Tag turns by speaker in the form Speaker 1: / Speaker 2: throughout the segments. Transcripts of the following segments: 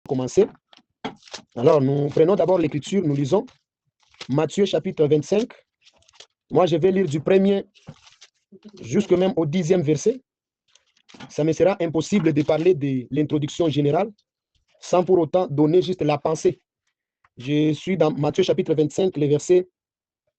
Speaker 1: commencer. Alors, nous prenons d'abord l'écriture, nous lisons Matthieu chapitre 25. Moi, je vais lire du premier jusque même au 10e verset. Ça me sera impossible de parler de l'introduction générale sans pour autant donner juste la pensée. Je suis dans Matthieu chapitre 25, le verset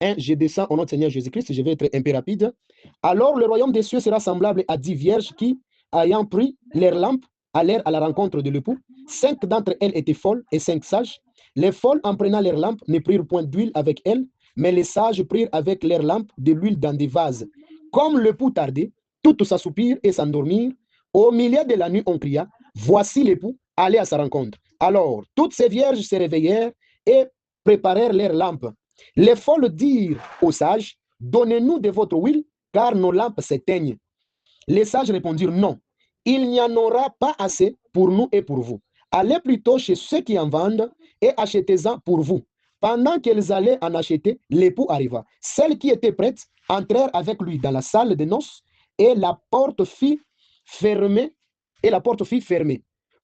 Speaker 1: 1. Je descends au nom du Seigneur Jésus-Christ. Je vais être un peu rapide. Alors, le royaume des cieux sera semblable à 10 vierges qui, ayant pris leurs lampes, allèrent à la rencontre de l'époux. 5 d'entre elles étaient folles et 5 sages. Les folles, en prenant leurs lampes, ne prirent point d'huile avec elles, mais les sages prirent avec leurs lampes de l'huile dans des vases. Comme l'époux tardait, toutes s'assoupirent et s'endormirent. Au milieu de la nuit, on cria, voici l'époux, allez à sa rencontre. Alors, toutes ces vierges se réveillèrent et préparèrent leurs lampes. Les folles dirent aux sages, donnez-nous de votre huile, car nos lampes s'éteignent. Les sages répondirent, non, il n'y en aura pas assez pour nous et pour vous. Allez plutôt chez ceux qui en vendent et achetez-en pour vous. Pendant qu'elles allaient en acheter, l'époux arriva. Celles qui étaient prêtes entrèrent avec lui dans la salle de noces et la porte fut fermée.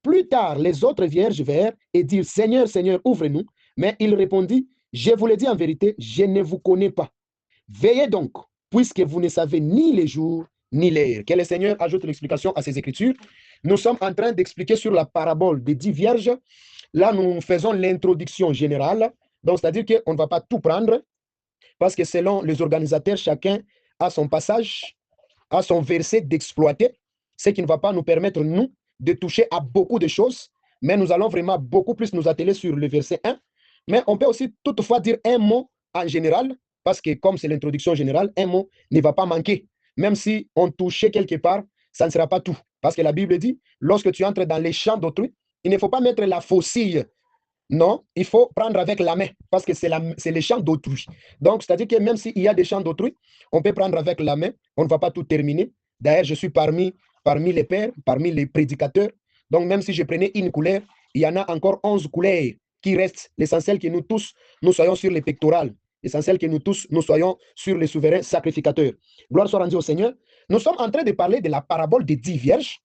Speaker 1: Plus tard, les autres vierges vinrent et dirent, Seigneur, Seigneur, ouvre-nous. Mais il répondit, je vous le dis en vérité, je ne vous connais pas. Veillez donc, puisque vous ne savez ni les jours ni l'heure. Que le Seigneur ajoute l'explication à ces écritures. Nous sommes en train d'expliquer sur la parabole des 10 vierges. Là, nous faisons l'introduction générale. Donc, c'est-à-dire qu'on ne va pas tout prendre, parce que selon les organisateurs, chacun a son passage, a son verset d'exploiter, ce qui ne va pas nous permettre, nous, de toucher à beaucoup de choses. Mais nous allons vraiment beaucoup plus nous atteler sur le verset 1. Mais on peut aussi toutefois dire un mot en général, parce que comme c'est l'introduction générale, un mot ne va pas manquer. Même si on touchait quelque part, ça ne sera pas tout. Parce que la Bible dit, lorsque tu entres dans les champs d'autrui, il ne faut pas mettre la faucille. Non, il faut prendre avec la main, parce que c'est les champs d'autrui. Donc, c'est-à-dire que même s'il y a des champs d'autrui, on peut prendre avec la main, on ne va pas tout terminer. D'ailleurs, je suis parmi les pères, parmi les prédicateurs. Donc, même si je prenais une couleur, il y en a encore 11 couleurs qui restent. L'essentiel que nous tous, nous soyons sur les pectorales. L'essentiel que nous tous, nous soyons sur les souverains sacrificateurs. Gloire soit rendue au Seigneur. Nous sommes en train de parler de la parabole des 10 vierges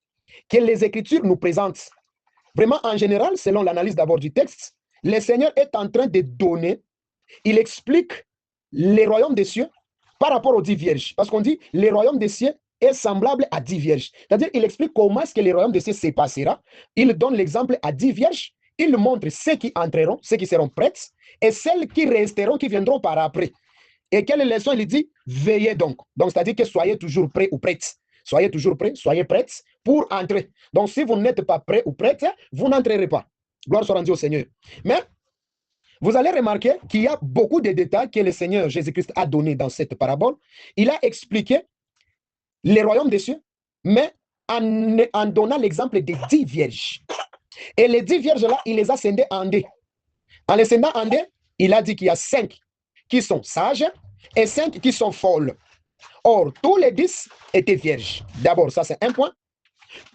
Speaker 1: que les Écritures nous présentent. Vraiment, en général, selon l'analyse d'abord du texte, le Seigneur est en train de donner, il explique les royaumes des cieux par rapport aux 10 vierges. Parce qu'on dit, les royaumes des cieux est semblable à 10 vierges. C'est-à-dire, il explique comment est-ce que les royaumes des cieux se passera. Il donne l'exemple à 10 vierges. Il montre ceux qui entreront, ceux qui seront prêtes, et celles qui resteront, qui viendront par après. Et quelle leçon il dit? Veillez donc. Donc, c'est-à-dire que soyez toujours prêts ou prêtes. Soyez toujours prêts, soyez prêtes pour entrer. Donc, si vous n'êtes pas prêts ou prêtes, vous n'entrerez pas. Gloire soit rendue au Seigneur. Mais, vous allez remarquer qu'il y a beaucoup de détails que le Seigneur Jésus-Christ a donnés dans cette parabole. Il a expliqué les royaumes des cieux, mais en donnant l'exemple des 10 vierges. Et les 10 vierges-là, il les a scindées en deux. En les scindant en deux, il a dit qu'il y a 5 qui sont sages et 5 qui sont folles. Or, tous les 10 étaient vierges. D'abord, ça c'est un point.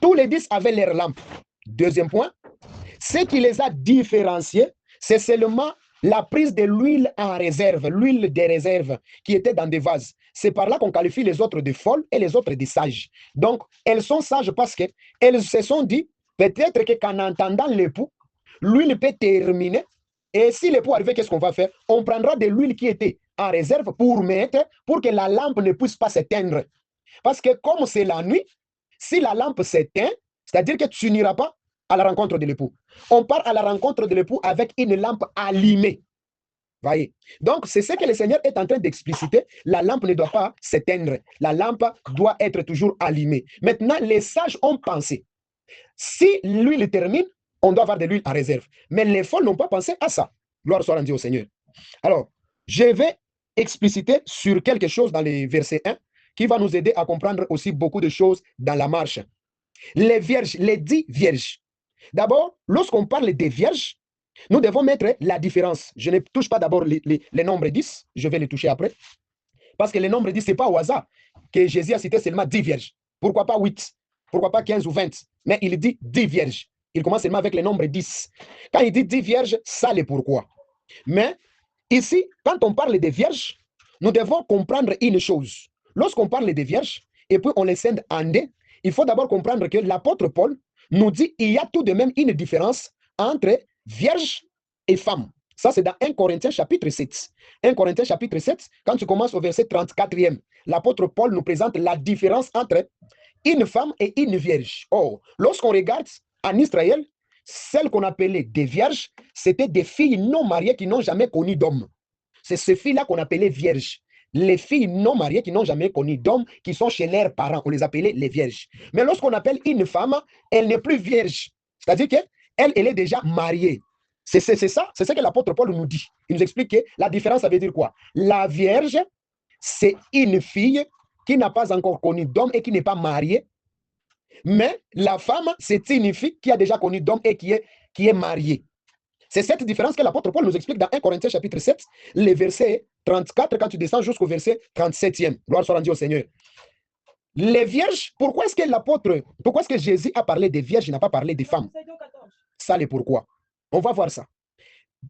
Speaker 1: Tous les 10 avaient leurs lampes. Deuxième point, ce qui les a différenciés, c'est seulement la prise de l'huile en réserve, l'huile des réserves qui était dans des vases. C'est par là qu'on qualifie les autres de folles et les autres de sages. Donc, elles sont sages parce qu'elles se sont dit, peut-être qu'en entendant l'époux, l'huile peut terminer. Et si l'époux arrive, qu'est-ce qu'on va faire? On prendra de l'huile qui était en réserve pour mettre, pour que la lampe ne puisse pas s'éteindre. Parce que comme c'est la nuit, si la lampe s'éteint, c'est-à-dire que tu n'iras pas à la rencontre de l'époux. On part à la rencontre de l'époux avec une lampe allumée. Voyez. Donc, c'est ce que le Seigneur est en train d'expliciter. La lampe ne doit pas s'éteindre. La lampe doit être toujours allumée. Maintenant, les sages ont pensé. Si l'huile termine, on doit avoir de l'huile en réserve. Mais les folles n'ont pas pensé à ça. Gloire soit rendue au Seigneur. Alors, je vais expliciter sur quelque chose dans les versets 1 qui va nous aider à comprendre aussi beaucoup de choses dans la marche. Les vierges, les 10 vierges. D'abord, lorsqu'on parle des vierges, nous devons mettre la différence. Je ne touche pas d'abord les nombres 10, je vais les toucher après. Parce que les nombres 10, ce n'est pas au hasard que Jésus a cité seulement 10 vierges. Pourquoi pas 8? Pourquoi pas 15 ou 20? Mais il dit 10 vierges. Il commence seulement avec le nombre 10. Quand il dit 10 vierges, ça l'est pourquoi. Mais ici, quand on parle des vierges, nous devons comprendre une chose. Lorsqu'on parle des vierges, et puis on les scinde en deux, il faut d'abord comprendre que l'apôtre Paul nous dit qu'il y a tout de même une différence entre vierge et femme. Ça, c'est dans 1 Corinthiens chapitre 7. 1 Corinthiens chapitre 7, quand tu commences au verset 34e, l'apôtre Paul nous présente la différence entre une femme et une vierge. Or, lorsqu'on regarde en Israël, celles qu'on appelait des vierges, c'était des filles non mariées qui n'ont jamais connu d'homme. C'est ces filles-là qu'on appelait vierges. Les filles non mariées qui n'ont jamais connu d'homme, qui sont chez leurs parents, on les appelait les vierges. Mais lorsqu'on appelle une femme, elle n'est plus vierge. C'est-à-dire qu'elle est déjà mariée. C'est ça, c'est ce que l'apôtre Paul nous dit. Il nous explique que la différence, ça veut dire quoi? La vierge, c'est une fille qui n'a pas encore connu d'homme et qui n'est pas mariée. Mais la femme, c'est une fille qui a déjà connu d'homme et qui est mariée. C'est cette différence que l'apôtre Paul nous explique dans 1 Corinthiens chapitre 7, les versets 34, quand tu descends jusqu'au verset 37e. Gloire soit rendue au Seigneur. Les vierges, pourquoi est-ce que Jésus a parlé des vierges, il n'a pas parlé des femmes? Ça, c'est pourquoi. On va voir ça.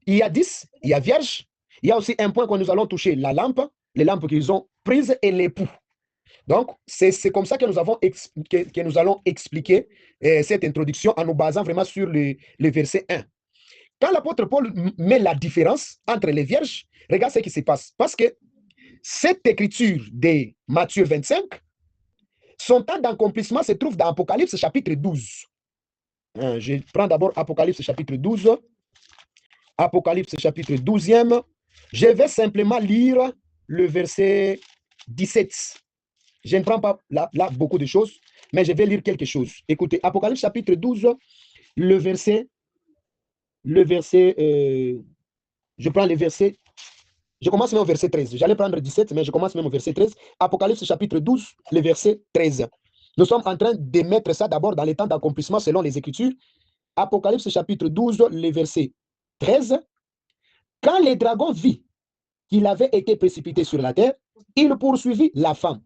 Speaker 1: Il y a 10, il y a vierge. Il y a aussi un point que nous allons toucher, la lampe, les lampes qu'ils ont prises et l'époux. Donc, c'est comme ça que nous allons expliquer cette introduction en nous basant vraiment sur le verset 1. Quand l'apôtre Paul met la différence entre les vierges, regarde ce qui se passe. Parce que cette écriture de Matthieu 25, son temps d'accomplissement se trouve dans Apocalypse chapitre 12. Je prends d'abord Apocalypse chapitre 12. Apocalypse chapitre 12e. Je vais simplement lire le verset 17. Je ne prends pas là beaucoup de choses, mais je vais lire quelque chose. Écoutez, Apocalypse chapitre 12, le verset, je prends le verset, je commence même au verset 13. J'allais prendre 17, mais je commence même au verset 13. Apocalypse chapitre 12, le verset 13. Nous sommes en train de mettre ça d'abord dans les temps d'accomplissement selon les Écritures. Apocalypse chapitre 12, le verset 13. Quand le dragon vit qu'il avait été précipité sur la terre, il poursuivit la femme.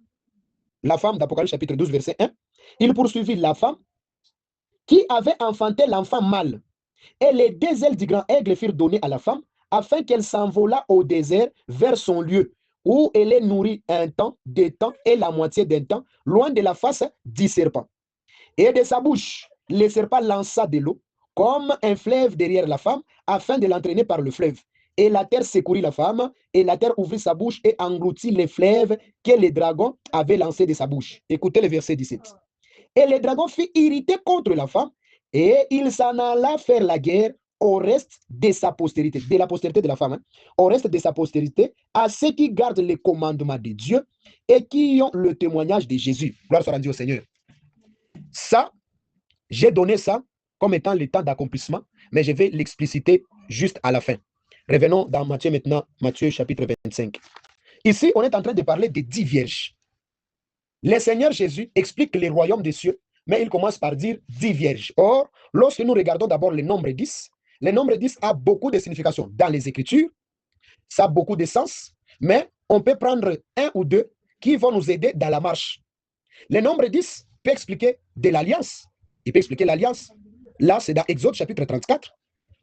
Speaker 1: La femme d'Apocalypse chapitre 12, verset 1. Il poursuivit la femme qui avait enfanté l'enfant mâle. Et les deux ailes du grand aigle furent données à la femme afin qu'elle s'envolât au désert vers son lieu où elle est nourrie un temps, deux temps et la moitié d'un temps, loin de la face du serpent. Et de sa bouche, le serpent lança de l'eau comme un fleuve derrière la femme afin de l'entraîner par le fleuve. Et la terre secourit la femme, et la terre ouvrit sa bouche et engloutit les fleuves que le dragon avait lancés de sa bouche. Écoutez le verset 17. Et le dragon fut irrité contre la femme, et il s'en alla faire la guerre au reste de sa postérité, de la postérité de la femme, au reste de sa postérité, à ceux qui gardent les commandements de Dieu et qui ont le témoignage de Jésus. Gloire soit rendue au Seigneur. Ça, j'ai donné ça comme étant le temps d'accomplissement, mais je vais l'expliciter juste à la fin. Revenons dans Matthieu maintenant, Matthieu chapitre 25. Ici, on est en train de parler des 10 vierges. Le Seigneur Jésus explique le royaume des cieux, mais il commence par dire 10 vierges. Or, lorsque nous regardons d'abord le nombre 10, le nombre 10 a beaucoup de significations dans les Écritures, ça a beaucoup de sens, mais on peut prendre un ou deux qui vont nous aider dans la marche. Le nombre 10 peut expliquer de l'alliance. Il peut expliquer l'alliance. Là, c'est dans Exode chapitre 34.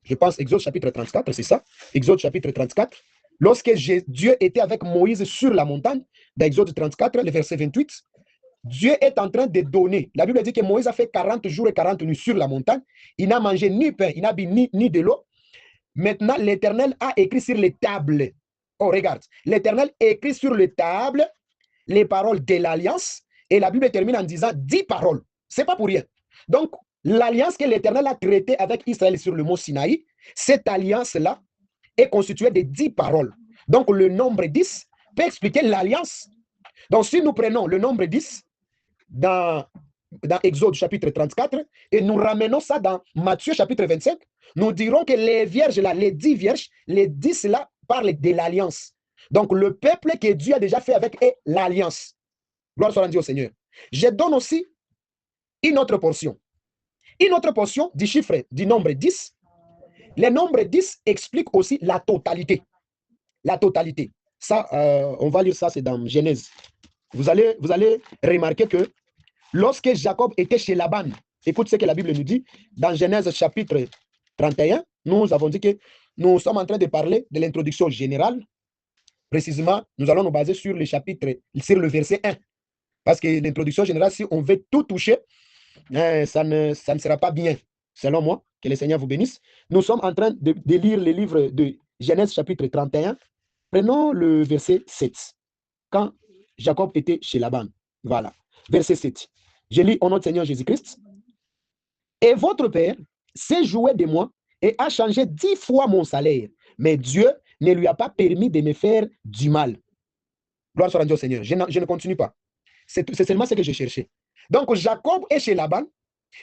Speaker 1: Je pense Exode chapitre 34, c'est ça. Exode chapitre 34. Lorsque Dieu était avec Moïse sur la montagne, dans Exode 34, le verset 28, Dieu est en train de donner. La Bible dit que Moïse a fait 40 jours et 40 nuits sur la montagne. Il n'a mangé ni pain, il n'a bu ni de l'eau. Maintenant, l'Éternel a écrit sur les tables. Oh, regarde. L'Éternel écrit sur les tables les paroles de l'alliance. Et la Bible termine en disant 10 paroles. Ce n'est pas pour rien. Donc, l'alliance que l'Éternel a traitée avec Israël sur le mont Sinaï, cette alliance-là est constituée de 10 paroles. Donc, le nombre 10 peut expliquer l'alliance. Donc, si nous prenons le nombre 10 dans Exode chapitre 34 et nous ramenons ça dans Matthieu chapitre 25, nous dirons que les vierges là, les 10 vierges, les 10 là parlent de l'alliance. Donc, le peuple que Dieu a déjà fait avec est l'alliance. Gloire soit rendue au Seigneur. Je donne aussi une autre portion. Une autre portion du chiffre du nombre 10. Le nombre 10 explique aussi la totalité. La totalité. Ça, on va lire ça, c'est dans Genèse. Vous allez remarquer que lorsque Jacob était chez Laban, écoute ce que la Bible nous dit, dans Genèse chapitre 31, nous avons dit que nous sommes en train de parler de l'introduction générale. Précisément, nous allons nous baser sur le chapitre, sur le verset 1. Parce que l'introduction générale, si on veut tout toucher, ça ne sera pas bien. selon moi, que le Seigneur vous bénisse. Nous sommes en train de lire le livre de Genèse chapitre 31. Prenons le verset 7. Quand Jacob était chez Laban. Voilà. Verset 7. Je lis au nom du Seigneur Jésus-Christ. Et votre père s'est joué de moi et a changé 10 fois mon salaire. Mais Dieu ne lui a pas permis de me faire du mal. Gloire soit rendue au Seigneur. Je ne continue pas. C'est seulement ce que je cherchais. Donc, Jacob est chez Laban.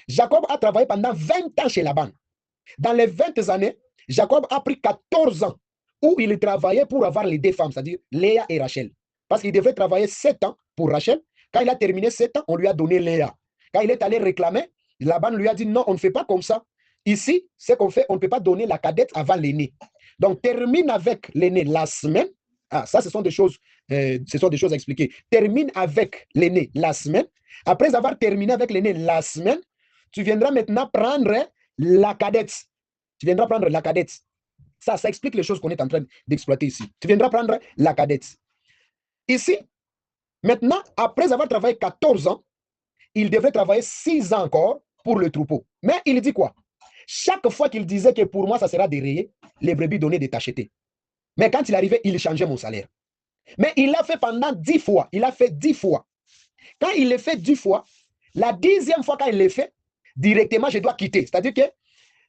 Speaker 1: Jacob a travaillé pendant 20 ans chez Laban. Dans les 20 années, Jacob a pris 14 ans où il travaillait pour avoir les deux femmes, c'est-à-dire Léa et Rachel. Parce qu'il devait travailler 7 ans pour Rachel. Quand il a terminé 7 ans, on lui a donné Léa. Quand il est allé réclamer, Laban lui a dit non, on ne fait pas comme ça. Ici, ce qu'on fait, on ne peut pas donner la cadette avant l'aîné. Donc, termine avec l'aîné la semaine. Ah, ça, ce sont des choses à expliquer. Termine avec l'aîné la semaine. Après avoir terminé avec l'aîné la semaine, tu viendras maintenant prendre la cadette. Tu viendras prendre la cadette. Ça explique les choses qu'on est en train d'exploiter ici. Tu viendras prendre la cadette. Ici, maintenant, après avoir travaillé 14 ans, il devrait travailler 6 ans encore pour le troupeau. Mais il dit quoi? Chaque fois qu'il disait que pour moi, ça sera dérayé, les brebis donnaient des tachetés. Mais quand il arrivait, il changeait mon salaire. Mais il l'a fait pendant 10 fois. Il a fait 10 fois. Quand il l'a fait 10 fois, la 10e fois quand il l'a fait, directement, je dois quitter. C'est-à-dire que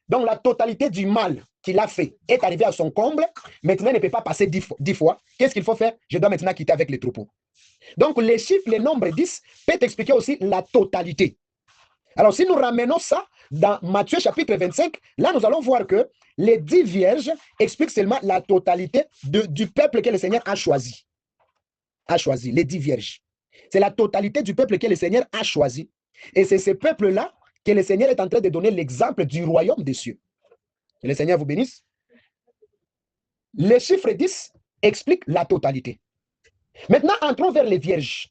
Speaker 1: donc la totalité du mal qu'il a fait est arrivée à son comble. Maintenant, il ne peut pas passer 10 fois. Qu'est-ce qu'il faut faire? Je dois maintenant quitter avec les troupeaux. Donc, les chiffres, les nombres 10 peut expliquer aussi la totalité. Alors, si nous ramenons ça dans Matthieu chapitre 25, là, nous allons voir que les 10 vierges expliquent seulement la totalité du peuple que le Seigneur a choisi. Les 10 vierges. C'est la totalité du peuple que le Seigneur a choisi. Et c'est ce peuple-là que le Seigneur est en train de donner l'exemple du royaume des cieux. Que le Seigneur vous bénisse. Les chiffres 10 expliquent la totalité. Maintenant, entrons vers les vierges.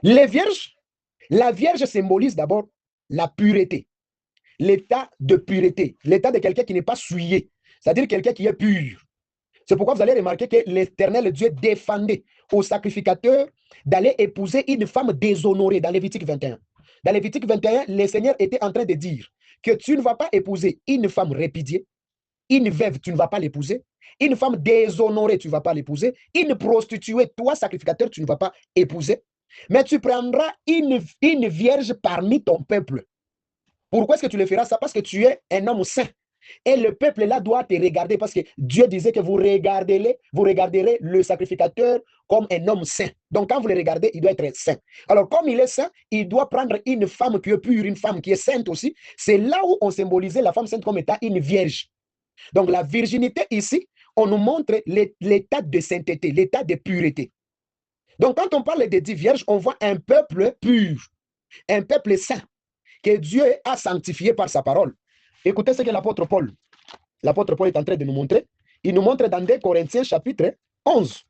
Speaker 1: Les vierges, la vierge symbolise d'abord la pureté, l'état de pureté, l'état de quelqu'un qui n'est pas souillé, c'est-à-dire quelqu'un qui est pur. C'est pourquoi vous allez remarquer que l'Éternel Dieu défendait aux sacrificateurs d'aller épouser une femme déshonorée dans Lévitique 21. Dans Lévitique 21, le Seigneur était en train de dire que tu ne vas pas épouser une femme répudiée, une veuve, tu ne vas pas l'épouser, une femme déshonorée, tu ne vas pas l'épouser, une prostituée, toi, sacrificateur, tu ne vas pas épouser, mais tu prendras une vierge parmi ton peuple. Pourquoi est-ce que tu le feras ça? Parce que tu es un homme saint. Et le peuple là doit te regarder parce que Dieu disait que vous regarderez le sacrificateur comme un homme saint. Donc quand vous le regardez, il doit être saint. Alors comme il est saint, il doit prendre une femme qui est pure, une femme qui est sainte aussi. C'est là où on symbolisait la femme sainte comme étant une vierge. Donc la virginité ici, on nous montre l'état de sainteté, l'état de pureté. Donc quand on parle des 10 vierges, on voit un peuple pur, un peuple saint que Dieu a sanctifié par sa parole. Écoutez ce que l'apôtre Paul est en train de nous montrer. Il nous montre dans 2 Corinthiens chapitre 11.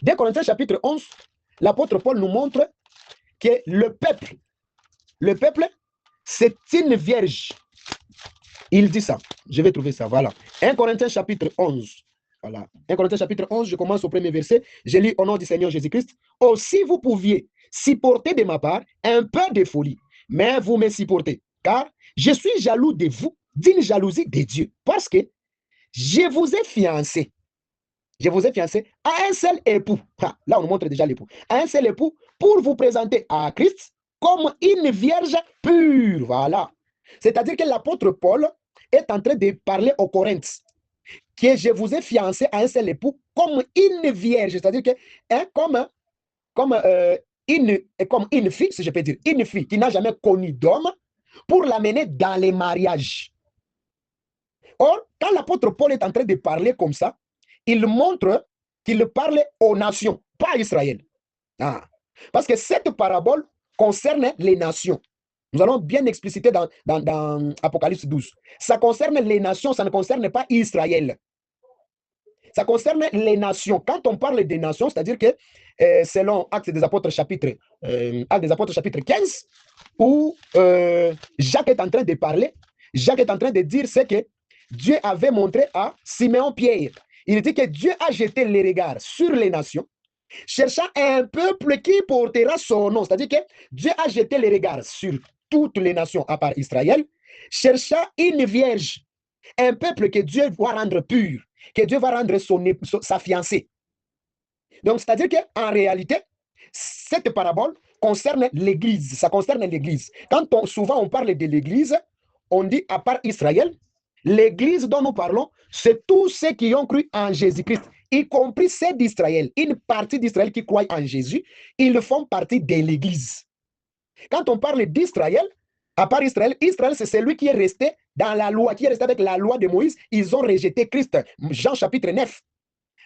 Speaker 1: 2 Corinthiens chapitre 11, l'apôtre Paul nous montre que le peuple, c'est une vierge. Il dit ça. Je vais trouver ça. Voilà. 1 Corinthiens chapitre 11. Voilà. 1 Corinthiens chapitre 11, je commence au premier verset. Je lis au nom du Seigneur Jésus-Christ. Oh, si vous pouviez supporter de ma part un peu de folie, mais vous me supportez, car je suis jaloux de vous, d'une jalousie de Dieu, parce que je vous ai fiancé. Je vous ai fiancé à un seul époux. Là, on nous montre déjà l'époux. À un seul époux pour vous présenter à Christ comme une vierge pure. Voilà. C'est-à-dire que l'apôtre Paul est en train de parler aux Corinthes que je vous ai fiancé à un seul époux comme une vierge. C'est-à-dire que comme une fille, si je peux dire, une fille qui n'a jamais connu d'homme, pour l'amener dans les mariages. Or, quand l'apôtre Paul est en train de parler comme ça, il montre qu'il parle aux nations, pas à Israël. Parce que cette parabole concerne les nations. Nous allons bien expliciter dans Apocalypse 12. Ça concerne les nations, ça ne concerne pas Israël. Ça concerne les nations. Quand on parle des nations, c'est-à-dire que selon Actes des Apôtres chapitre 15, où Jacques est en train de parler, Jacques est en train de dire ce que Dieu avait montré à Simeon-Pierre. Il dit que Dieu a jeté les regards sur les nations, cherchant un peuple qui portera son nom. C'est-à-dire que Dieu a jeté les regards sur toutes les nations à part Israël, chercha une vierge, un peuple que Dieu va rendre pur, que Dieu va rendre sa fiancée. Donc, c'est-à-dire qu'en réalité, cette parabole concerne l'Église. Ça concerne l'Église. Quand souvent on parle de l'Église, on dit à part Israël, l'Église dont nous parlons, c'est tous ceux qui ont cru en Jésus-Christ, y compris ceux d'Israël. Une partie d'Israël qui croit en Jésus, ils font partie de l'Église. Quand on parle d'Israël, à part Israël, Israël, c'est celui qui est resté dans la loi, qui est resté avec la loi de Moïse. Ils ont rejeté Christ. Jean chapitre 9.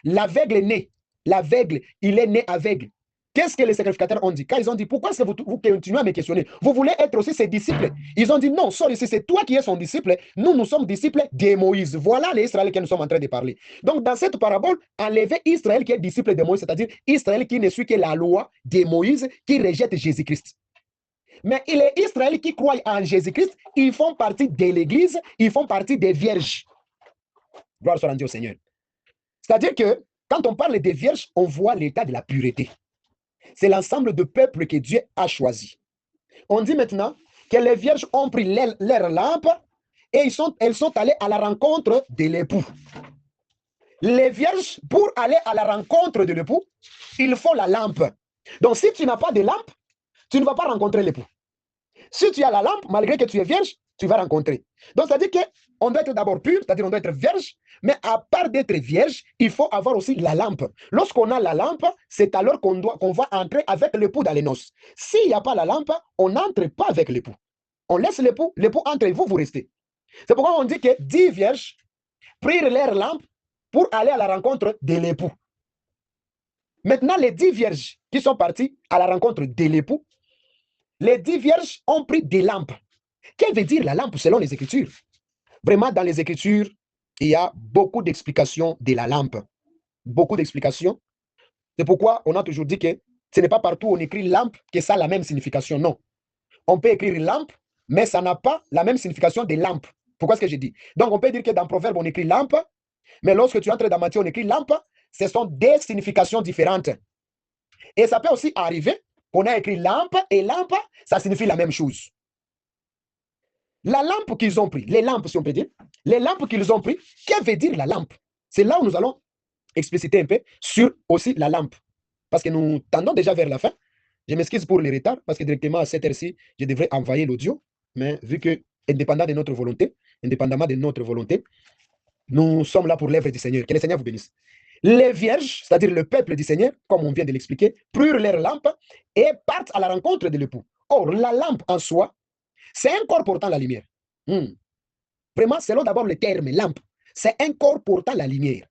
Speaker 1: L'aveugle est né. L'aveugle, il est né aveugle. Qu'est-ce que les sacrificateurs ont dit? Quand ils ont dit, pourquoi est-ce que vous continuez à me questionner? Vous voulez être aussi ses disciples? Ils ont dit, non, ici, c'est toi qui es son disciple. Nous sommes disciples de Moïse. Voilà les Israéliens que nous sommes en train de parler. Donc, dans cette parabole, enlevez Israël qui est disciple de Moïse, c'est-à-dire Israël qui ne suit que la loi de Moïse, qui rejette Jésus-Christ. Mais il est Israël qui croit en Jésus-Christ, ils font partie de l'Église, ils font partie des vierges. Gloire soit rendue au Seigneur. C'est-à-dire que quand on parle des vierges, on voit l'état de la pureté. C'est l'ensemble de peuples que Dieu a choisi. On dit maintenant que les vierges ont pris leur lampe et elles sont allées à la rencontre de l'époux. Les vierges, pour aller à la rencontre de l'époux, il faut la lampe. Donc, si tu n'as pas de lampe, tu ne vas pas rencontrer l'époux. Si tu as la lampe, malgré que tu es vierge, tu vas rencontrer. Donc, c'est-à-dire qu'on doit être d'abord pur, c'est-à-dire on doit être vierge, mais à part d'être vierge, il faut avoir aussi la lampe. Lorsqu'on a la lampe, c'est alors qu'on va entrer avec l'époux dans les noces. S'il n'y a pas la lampe, on n'entre pas avec l'époux. On laisse l'époux entre et vous restez. C'est pourquoi on dit que 10 vierges prirent leur lampe pour aller à la rencontre de l'époux. Maintenant, les 10 vierges qui sont parties à la rencontre de l'époux, les 10 vierges ont pris des lampes. Qu'elle veut dire la lampe selon les Écritures? Vraiment, dans les Écritures, il y a beaucoup d'explications de la lampe. Beaucoup d'explications. C'est pourquoi on a toujours dit que ce n'est pas partout où on écrit lampe que ça a la même signification. Non. On peut écrire lampe, mais ça n'a pas la même signification de lampe. Pourquoi est-ce que j'ai dit? Donc, on peut dire que dans Proverbe, on écrit lampe, mais lorsque tu entres dans Matthieu, on écrit lampe. Ce sont des significations différentes. Et ça peut aussi arriver qu'on a écrit lampe, et lampe, ça signifie la même chose. La lampe qu'ils ont pris, les lampes, si on peut dire, les lampes qu'ils ont pris, que veut dire la lampe? C'est là où nous allons expliciter un peu sur aussi la lampe. Parce que nous tendons déjà vers la fin. Je m'excuse pour le retard, parce que directement à cette heure-ci, je devrais envoyer l'audio. Mais vu que, indépendamment de notre volonté, nous sommes là pour l'œuvre du Seigneur. Que le Seigneur vous bénisse. Les vierges, c'est-à-dire le peuple du Seigneur, comme on vient de l'expliquer, prirent leur lampe et partent à la rencontre de l'époux. Or, la lampe en soi, c'est un corps portant la lumière. Vraiment, selon d'abord le terme lampe, c'est un corps portant la lumière.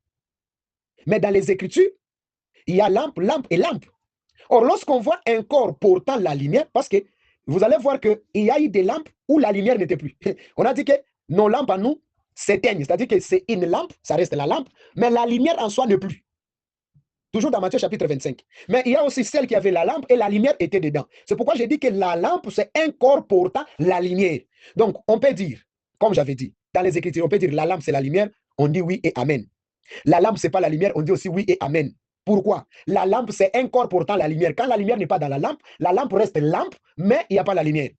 Speaker 1: Mais dans les Écritures, il y a lampe, lampe et lampe. Or, lorsqu'on voit un corps portant la lumière, parce que vous allez voir qu'il y a eu des lampes où la lumière n'était plus. On a dit que nos lampes à nous s'éteignent, c'est-à-dire que c'est une lampe, ça reste la lampe, mais la lumière en soi n'est plus. Toujours dans Matthieu chapitre 25. Mais il y a aussi celle qui avait la lampe et la lumière était dedans. C'est pourquoi j'ai dit que la lampe, c'est un corps portant la lumière. Donc, on peut dire, comme j'avais dit, dans les Écritures, on peut dire la lampe, c'est la lumière, on dit oui et amen. La lampe, ce n'est pas la lumière, on dit aussi oui et amen. Pourquoi? La lampe, c'est un corps portant la lumière. Quand la lumière n'est pas dans la lampe reste lampe, mais il n'y a pas la lumière.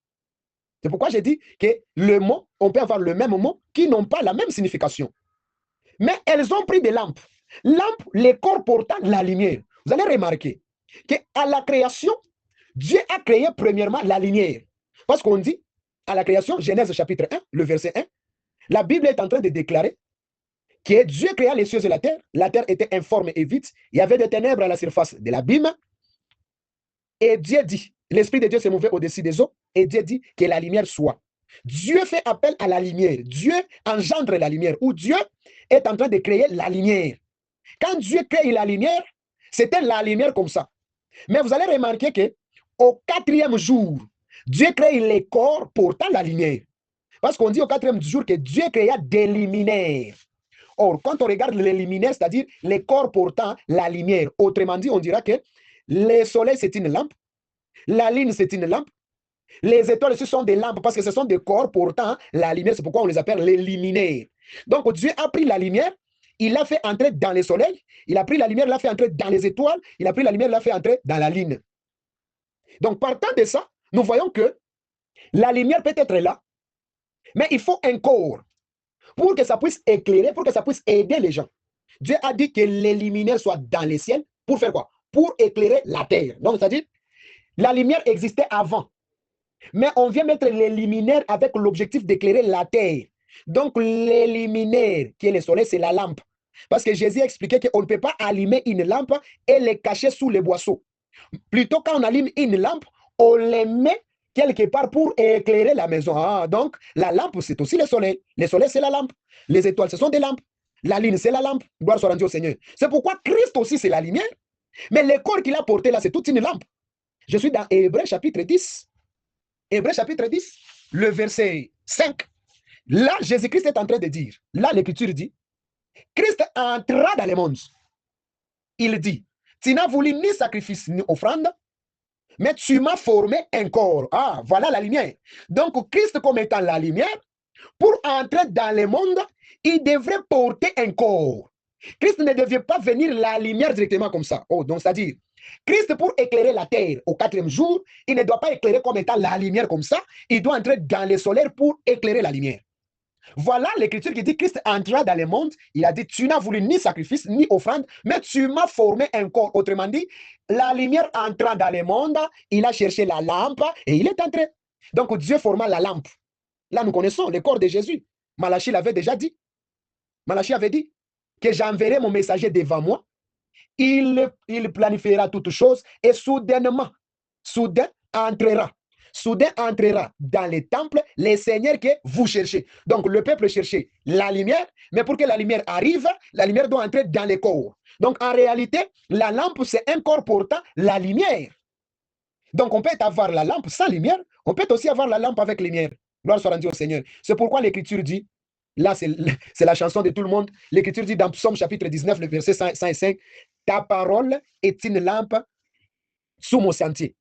Speaker 1: C'est pourquoi j'ai dit que le mot, on peut avoir le même mot qui n'ont pas la même signification. Mais elles ont pris des lampes. Lampes, les corps portant la lumière. Vous allez remarquer qu'à la création, Dieu a créé premièrement la lumière. Parce qu'on dit, à la création, Genèse chapitre 1, le verset 1, la Bible est en train de déclarer que Dieu créa les cieux et la terre était informe et vide, il y avait des ténèbres à la surface de l'abîme, et Dieu dit, l'Esprit de Dieu s'est mouvait au-dessus des eaux, et Dieu dit que la lumière soit. Dieu fait appel à la lumière, Dieu engendre la lumière, ou Dieu est en train de créer la lumière. Quand Dieu crée la lumière, c'était la lumière comme ça. Mais vous allez remarquer qu'au 4e jour, Dieu crée les corps portant la lumière. Parce qu'on dit au 4e jour que Dieu créa des luminaires. Or, quand on regarde les luminaires, c'est-à-dire les corps portant la lumière, autrement dit, on dira que le soleil, c'est une lampe, la lune, c'est une lampe, les étoiles, ce sont des lampes parce que ce sont des corps portant la lumière. C'est pourquoi on les appelle les luminaires. Donc, Dieu a pris la lumière, il l'a fait entrer dans le soleil, il a pris la lumière, il l'a fait entrer dans les étoiles, il a pris la lumière, il l'a fait entrer dans la lune. Donc, partant de ça, nous voyons que la lumière peut être là, Mais il faut un corps pour que ça puisse éclairer, pour que ça puisse aider les gens. Dieu a dit que les luminaires soient dans les ciels. Pour faire quoi? Pour éclairer la terre. Donc, c'est-à-dire, la lumière existait avant. Mais on vient mettre les luminaires avec l'objectif d'éclairer la terre. Donc, les luminaires, qui est le soleil, c'est la lampe. Parce que Jésus a expliqué qu'on ne peut pas allumer une lampe et les cacher sous les boisseaux. Plutôt, quand on allume une lampe, on les met quelque part pour éclairer la maison. Ah, donc, la lampe, c'est aussi le soleil. Le soleil, c'est la lampe. Les étoiles, ce sont des lampes. La lune, c'est la lampe. Gloire soit rendue au Seigneur. C'est pourquoi Christ aussi, c'est la lumière. Mais le corps qu'il a porté là, c'est toute une lampe. Je suis dans Hébreux chapitre 10. Hébreux chapitre 10, le verset 5. Là, Jésus-Christ est en train de dire, là, l'Écriture dit, Christ entra dans le monde. Il dit, tu n'as voulu ni sacrifice ni offrande, mais tu m'as formé un corps. Ah, voilà la lumière. Donc, Christ comme étant la lumière, pour entrer dans le monde, il devrait porter un corps. Christ ne devait pas venir la lumière directement comme ça. Oh, donc c'est-à-dire, Christ pour éclairer la terre au 4e jour, il ne doit pas éclairer comme étant la lumière comme ça, il doit entrer dans le solaire pour éclairer la lumière. Voilà l'Écriture qui dit Christ entra dans le monde, il a dit, tu n'as voulu ni sacrifice, ni offrande, mais tu m'as formé un corps. Autrement dit, la lumière entrant dans le monde, il a cherché la lampe et il est entré. Donc Dieu forma la lampe. Là, nous connaissons le corps de Jésus. Malachie l'avait déjà dit. Malachie avait dit que j'enverrai mon messager devant moi. Il planifiera toutes choses et soudainement, soudain entrera dans les temples les seigneurs que vous cherchez. Donc, le peuple cherchait la lumière, mais pour que la lumière arrive, la lumière doit entrer dans les corps. Donc, en réalité, la lampe, c'est un corps portant la lumière. Donc, on peut avoir la lampe sans lumière, on peut aussi avoir la lampe avec lumière. Gloire soit rendue au Seigneur. C'est pourquoi l'Écriture dit, là, c'est la chanson de tout le monde, l'Écriture dit dans Psaume chapitre 19, le verset 105, ta parole est une lampe sous mon sentier.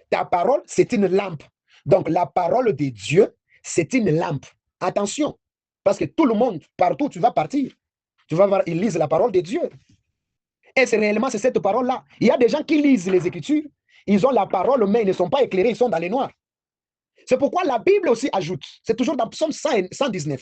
Speaker 1: Ta parole, c'est une lampe. Donc, la parole de Dieu, c'est une lampe. Attention, parce que tout le monde, partout où tu vas partir, tu vas voir, ils lisent la parole de Dieu. Et c'est réellement, c'est cette parole-là. Il y a des gens qui lisent les Écritures, ils ont la parole, mais ils ne sont pas éclairés, ils sont dans les noirs. C'est pourquoi la Bible aussi ajoute, c'est toujours dans Psaume 119.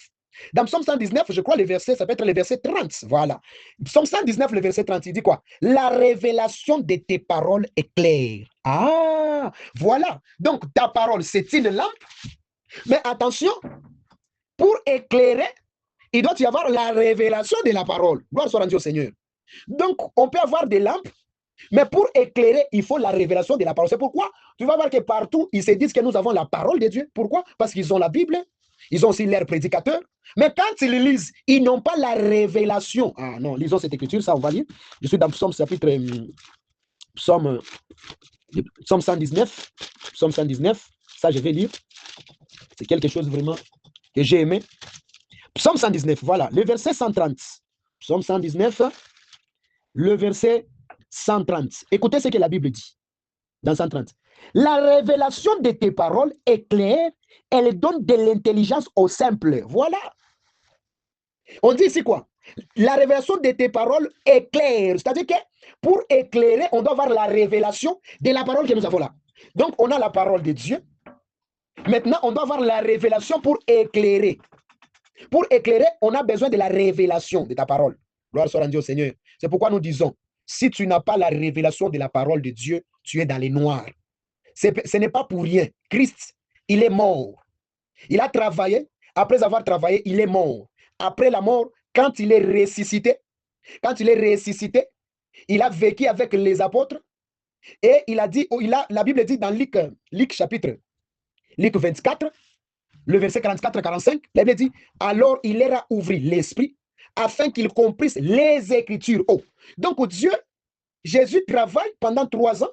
Speaker 1: Dans Psaume 119, je crois, le verset, ça peut être le verset 30. Voilà. Psaume 119, le verset 30, il dit quoi? La révélation de tes paroles est claire. Ah, voilà. Donc, ta parole, c'est une lampe. Mais attention, pour éclairer, il doit y avoir la révélation de la parole. Gloire soit rendue au Seigneur. Donc, on peut avoir des lampes, mais pour éclairer, il faut la révélation de la parole. C'est pourquoi tu vas voir que partout, ils se disent que nous avons la parole de Dieu. Pourquoi? Parce qu'ils ont la Bible. Ils ont aussi l'air prédicateur. Mais quand ils lisent, ils n'ont pas la révélation. Ah non, lisons cette écriture, ça on va lire. Je suis dans Psaume chapitre Psaume 119. Psaume 119, ça je vais lire. C'est quelque chose vraiment que j'ai aimé. Psaume 119, voilà, le verset 130. Psaume 119, le verset 130. Écoutez ce que la Bible dit dans 130. La révélation de tes paroles est claire, elle donne de l'intelligence aux simples. Voilà. On dit ici quoi? La révélation de tes paroles est claire. C'est-à-dire que pour éclairer, on doit avoir la révélation de la parole que nous avons là. Donc, on a la parole de Dieu. Maintenant, on doit avoir la révélation pour éclairer. Pour éclairer, on a besoin de la révélation de ta parole. Gloire soit rendue au Seigneur. C'est pourquoi nous disons, si tu n'as pas la révélation de la parole de Dieu, tu es dans les noirs. Ce n'est pas pour rien. Christ, il est mort. Il a travaillé. Après avoir travaillé, il est mort. Après la mort, quand il est ressuscité, il a vécu avec les apôtres et il a dit, la Bible dit dans Luc chapitre, Luc 24, le verset 44-45, la Bible dit, alors il leur a ouvert l'esprit afin qu'ils comprissent les Écritures. Oh. Donc Dieu, Jésus travaille pendant 3 ans,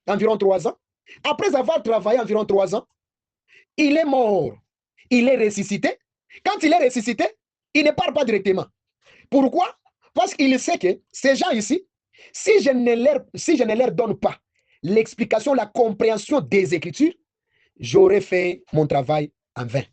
Speaker 1: environ 3 ans. Après avoir travaillé environ 3 ans, il est mort. Il est ressuscité. Quand il est ressuscité, il ne part pas directement. Pourquoi? Parce qu'il sait que ces gens ici, si je ne leur donne pas l'explication, la compréhension des Écritures, j'aurais fait mon travail en vain.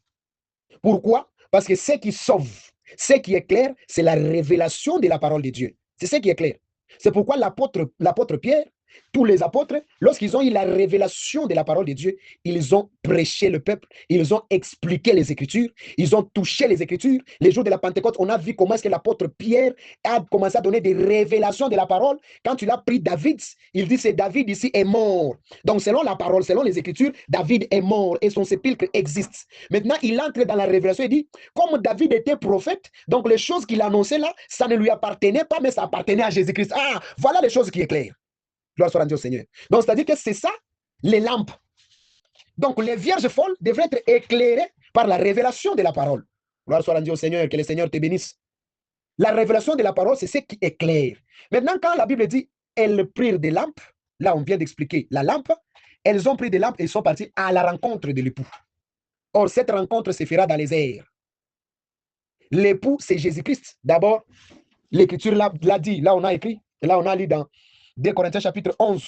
Speaker 1: Pourquoi? Parce que ce qui sauve, ce qui est clair, c'est la révélation de la parole de Dieu. C'est ce qui est clair. C'est pourquoi l'apôtre Pierre, tous les apôtres, lorsqu'ils ont eu la révélation de la parole de Dieu, ils ont prêché le peuple, ils ont expliqué les Écritures, ils ont touché les Écritures. Les jours de la Pentecôte, on a vu comment est-ce que l'apôtre Pierre a commencé à donner des révélations de la parole. Quand il a pris David, il dit c'est David ici est mort. Donc selon la parole, selon les Écritures, David est mort et son sépulcre existe. Maintenant, il entre dans la révélation et dit, comme David était prophète, donc les choses qu'il annonçait là, ça ne lui appartenait pas, mais ça appartenait à Jésus-Christ. Ah, voilà les choses qui est claires. Gloire soit rendue au Seigneur. Donc, c'est-à-dire que c'est ça, les lampes. Donc, les vierges folles devraient être éclairées par la révélation de la parole. Gloire soit rendue au Seigneur, que le Seigneur te bénisse. La révélation de la parole, c'est ce qui éclaire. Maintenant, quand la Bible dit, elles prirent des lampes, là, on vient d'expliquer la lampe, elles ont pris des lampes et sont parties à la rencontre de l'époux. Or, cette rencontre se fera dans les airs. L'époux, c'est Jésus-Christ. D'abord, l'Écriture l'a dit, là, on a écrit, et là, on a lu dans 2 Corinthiens chapitre 11,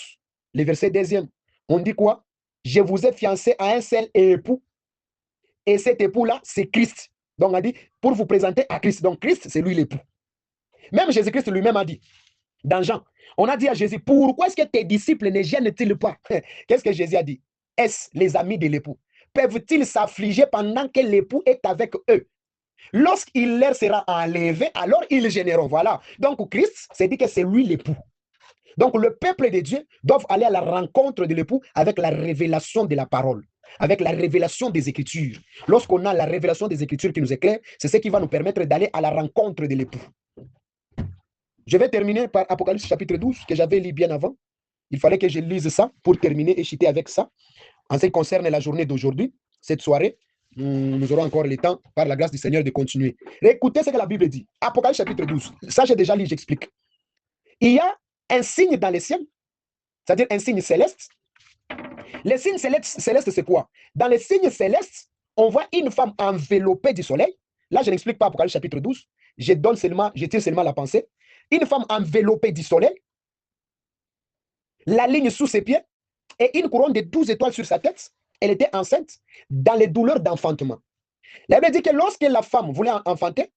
Speaker 1: le verset 2e. On dit quoi? Je vous ai fiancé à un seul époux. Et cet époux-là, c'est Christ. Donc, on a dit, pour vous présenter à Christ. Donc, Christ, c'est lui l'époux. Même Jésus-Christ lui-même a dit, dans Jean, on a dit à Jésus, pourquoi est-ce que tes disciples ne gênent-ils pas? Qu'est-ce que Jésus a dit? Est-ce les amis de l'époux? Peuvent-ils s'affliger pendant que l'époux est avec eux? Lorsqu'il leur sera enlevé, alors ils gêneront. Voilà. Donc, Christ, c'est dit que c'est lui l'époux. Donc, le peuple de Dieu doit aller à la rencontre de l'époux avec la révélation de la parole, avec la révélation des Écritures. Lorsqu'on a la révélation des Écritures qui nous éclaire, c'est ce qui va nous permettre d'aller à la rencontre de l'époux. Je vais terminer par Apocalypse chapitre 12, que j'avais lu bien avant. Il fallait que je lise ça pour terminer et chuter avec ça. En ce qui concerne la journée d'aujourd'hui, cette soirée, nous aurons encore le temps, par la grâce du Seigneur, de continuer. Écoutez ce que la Bible dit. Apocalypse chapitre 12. Ça, j'ai déjà lu, j'explique. Il y a un signe dans les cieux, c'est-à-dire un signe céleste. Les signes célestes, c'est quoi? Dans les signes célestes, on voit une femme enveloppée du soleil. Là, je n'explique pas Apocalypse chapitre 12. Je tire seulement la pensée. Une femme enveloppée du soleil, la ligne sous ses pieds et une couronne de 12 étoiles sur sa tête. Elle était enceinte dans les douleurs d'enfantement. La Bible dit que lorsque la femme voulait enfanter,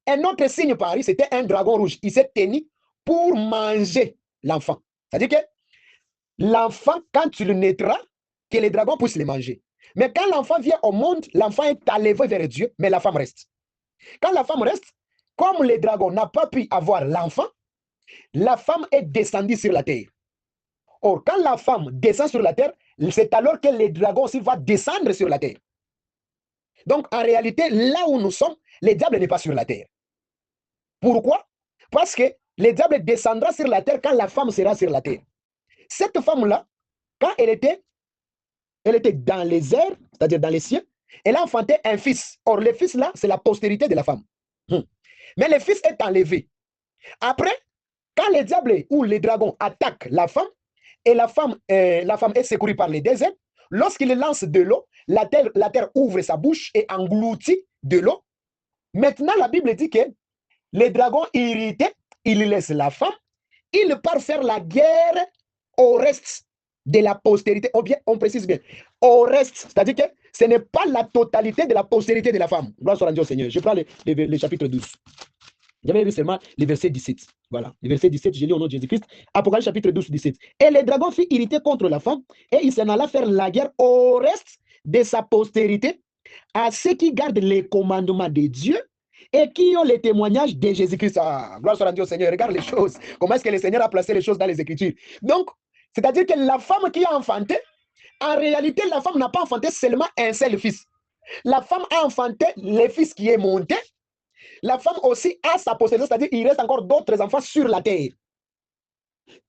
Speaker 1: un autre signe pareil, c'était un dragon rouge. Il s'est tenu pour manger l'enfant. C'est-à-dire que l'enfant, quand tu le naîtras, que les dragons puissent le manger. Mais quand l'enfant vient au monde, l'enfant est enlevé vers Dieu, mais la femme reste. Quand la femme reste, comme le dragon n'a pas pu avoir l'enfant, la femme est descendue sur la terre. Or, quand la femme descend sur la terre, c'est alors que le dragon aussi va descendre sur la terre. Donc, en réalité, là où nous sommes, le diable n'est pas sur la terre. Pourquoi? Parce que le diable descendra sur la terre quand la femme sera sur la terre. Cette femme-là, quand elle était dans les airs, c'est-à-dire dans les cieux, elle a enfanté un fils. Or, le fils-là, c'est la postérité de la femme. Mais le fils est enlevé. Après, quand le diable ou les dragons attaquent la femme, et la femme est secourue par les déserts, lorsqu'il lance de l'eau, la terre ouvre sa bouche et engloutit de l'eau. Maintenant, la Bible dit que les dragons irrités, ils laissent la femme, ils partent faire la guerre au reste de la postérité. Ou bien, on précise bien, au reste, c'est-à-dire que ce n'est pas la totalité de la postérité de la femme. Gloire soit rendue au Seigneur. Je prends le chapitre 12. J'avais lu seulement le verset 17. Voilà, le verset 17, je lis au nom de Jésus-Christ. Apocalypse chapitre 12, 17. Et le dragon fut irrité contre la femme, et il s'en alla faire la guerre au reste de sa postérité, à ceux qui gardent les commandements de Dieu et qui ont les témoignages de Jésus-Christ. Ah, gloire soit rendue au Seigneur. Regarde les choses. Comment est-ce que le Seigneur a placé les choses dans les Écritures? Donc, c'est-à-dire que la femme qui a enfanté, en réalité, la femme n'a pas enfanté seulement un seul fils. La femme a enfanté le fils qui est monté. La femme aussi a sa possession, c'est-à-dire qu'il reste encore d'autres enfants sur la terre.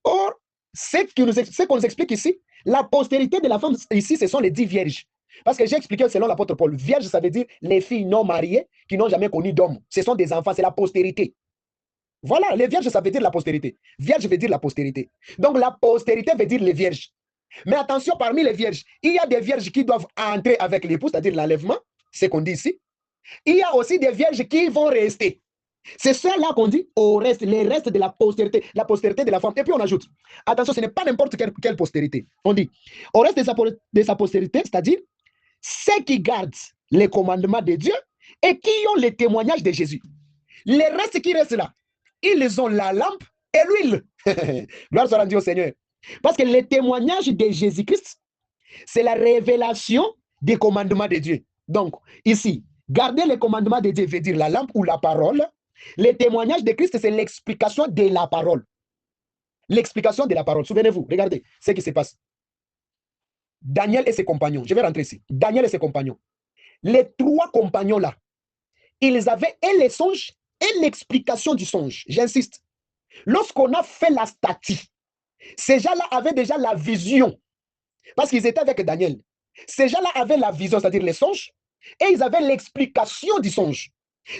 Speaker 1: Or, ce qu'on nous explique ici, la postérité de la femme ici, ce sont les 10 vierges. Parce que j'ai expliqué selon l'apôtre Paul, vierge, ça veut dire les filles non mariées qui n'ont jamais connu d'homme. Ce sont des enfants, c'est la postérité. Voilà, les vierges, ça veut dire la postérité. Vierge veut dire la postérité. Donc, la postérité veut dire les vierges. Mais attention, parmi les vierges, il y a des vierges qui doivent entrer avec l'époux, c'est-à-dire l'enlèvement, c'est ce qu'on dit ici. Il y a aussi des vierges qui vont rester. C'est cela qu'on dit au reste, les restes de la postérité de la femme. Et puis on ajoute, attention, ce n'est pas n'importe quelle postérité. On dit, au reste de sa postérité, c'est-à-dire ceux qui gardent les commandements de Dieu et qui ont les témoignages de Jésus. Les restes qui restent là, ils ont la lampe et l'huile. Gloire soit rendue au Seigneur. Parce que le témoignage de Jésus-Christ, c'est la révélation des commandements de Dieu. Donc, ici, garder les commandements de Dieu veut dire la lampe ou la parole. Le témoignage de Christ, c'est l'explication de la parole. L'explication de la parole. Souvenez-vous, regardez ce qui se passe. Daniel et ses compagnons, je vais rentrer ici. Daniel et ses compagnons. Les trois compagnons-là, ils avaient et les songes et l'explication du songe. J'insiste. Lorsqu'on a fait la statue, ces gens-là avaient déjà la vision. Parce qu'ils étaient avec Daniel. Ces gens-là avaient la vision, c'est-à-dire les songes, et ils avaient l'explication du songe.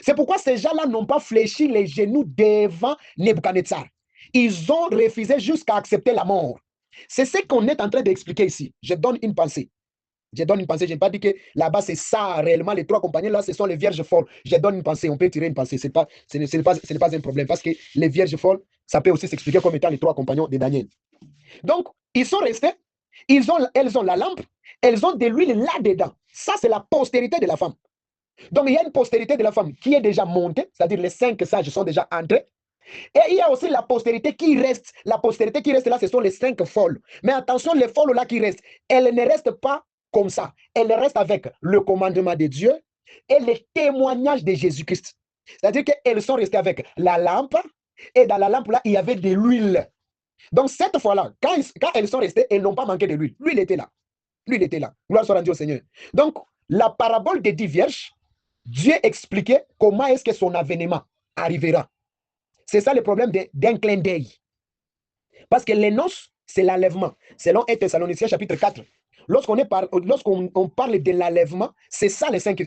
Speaker 1: C'est pourquoi ces gens-là n'ont pas fléchi les genoux devant Nebuchadnezzar. Ils ont refusé jusqu'à accepter la mort. C'est ce qu'on est en train d'expliquer ici. Je donne une pensée. Je donne une pensée. Je n'ai pas dit que là-bas, c'est ça réellement. Les trois compagnons, là, ce sont les vierges folles. Je donne une pensée. On peut tirer une pensée. Ce n'est pas un problème. Parce que les vierges folles, ça peut aussi s'expliquer comme étant les trois compagnons de Daniel. Donc, ils sont restés. Elles ont la lampe. Elles ont de l'huile là-dedans. Ça, c'est la postérité de la femme. Donc, il y a une postérité de la femme qui est déjà montée, c'est-à-dire les 5 sages sont déjà entrés. Et il y a aussi la postérité qui reste. La postérité qui reste là, ce sont les 5 folles. Mais attention, les folles là qui restent, elles ne restent pas comme ça. Elles restent avec le commandement de Dieu et le témoignage de Jésus-Christ. C'est-à-dire qu'elles sont restées avec la lampe. Et dans la lampe là, il y avait de l'huile. Donc, cette fois-là, quand elles sont restées, elles n'ont pas manqué de l'huile. L'huile était là. L'huile était là. Gloire soit rendue au Seigneur. Donc, la parabole des 10 vierges, Dieu expliquait comment est-ce que son avènement arrivera. C'est ça le problème d'un clin d'œil. Parce que les noces, c'est l'enlèvement. Selon 1 Thessaloniciens chapitre 4. Lorsqu'on parle de l'enlèvement, c'est ça les cinq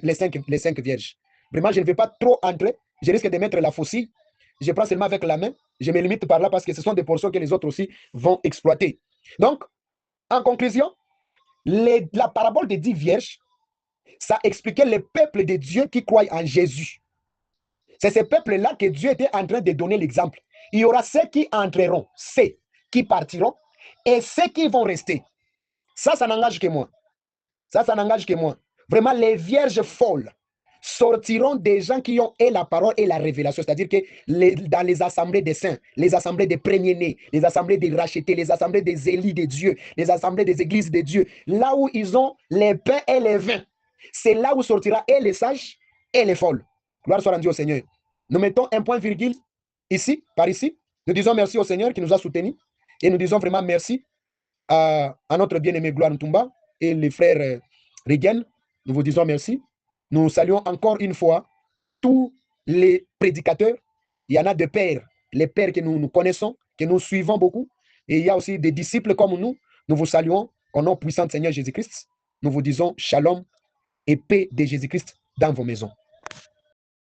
Speaker 1: vierges. Vraiment, je ne vais pas trop entrer. Je risque de mettre la faucille. Je prends seulement avec la main. Je me limite par là parce que ce sont des portions que les autres aussi vont exploiter. Donc, en conclusion, la parabole des 10 vierges, ça expliquait le peuple de Dieu qui croit en Jésus. C'est ce peuple-là que Dieu était en train de donner l'exemple. Il y aura ceux qui entreront, ceux qui partiront et ceux qui vont rester. Ça n'engage que moi. Ça n'engage que moi. Vraiment, les vierges folles sortiront des gens qui ont et la parole et la révélation. C'est-à-dire que dans les assemblées des saints, les assemblées des premiers-nés, les assemblées des rachetés, les assemblées des élus de Dieu, les assemblées des églises de Dieu, là où ils ont les pains et les vins, c'est là où sortira et les sages et les folles. Gloire soit rendue au Seigneur. Nous mettons un point virgule ici, par ici. Nous disons merci au Seigneur qui nous a soutenus. Et nous disons vraiment merci à notre bien-aimé Gloire Ntumba et les frères Rigen. Nous vous disons merci. Nous saluons encore une fois tous les prédicateurs. Il y en a de pères, les pères que nous connaissons, que nous suivons beaucoup. Et il y a aussi des disciples comme nous. Nous vous saluons au nom puissant de Seigneur Jésus-Christ. Nous vous disons shalom et paix de Jésus-Christ dans vos maisons.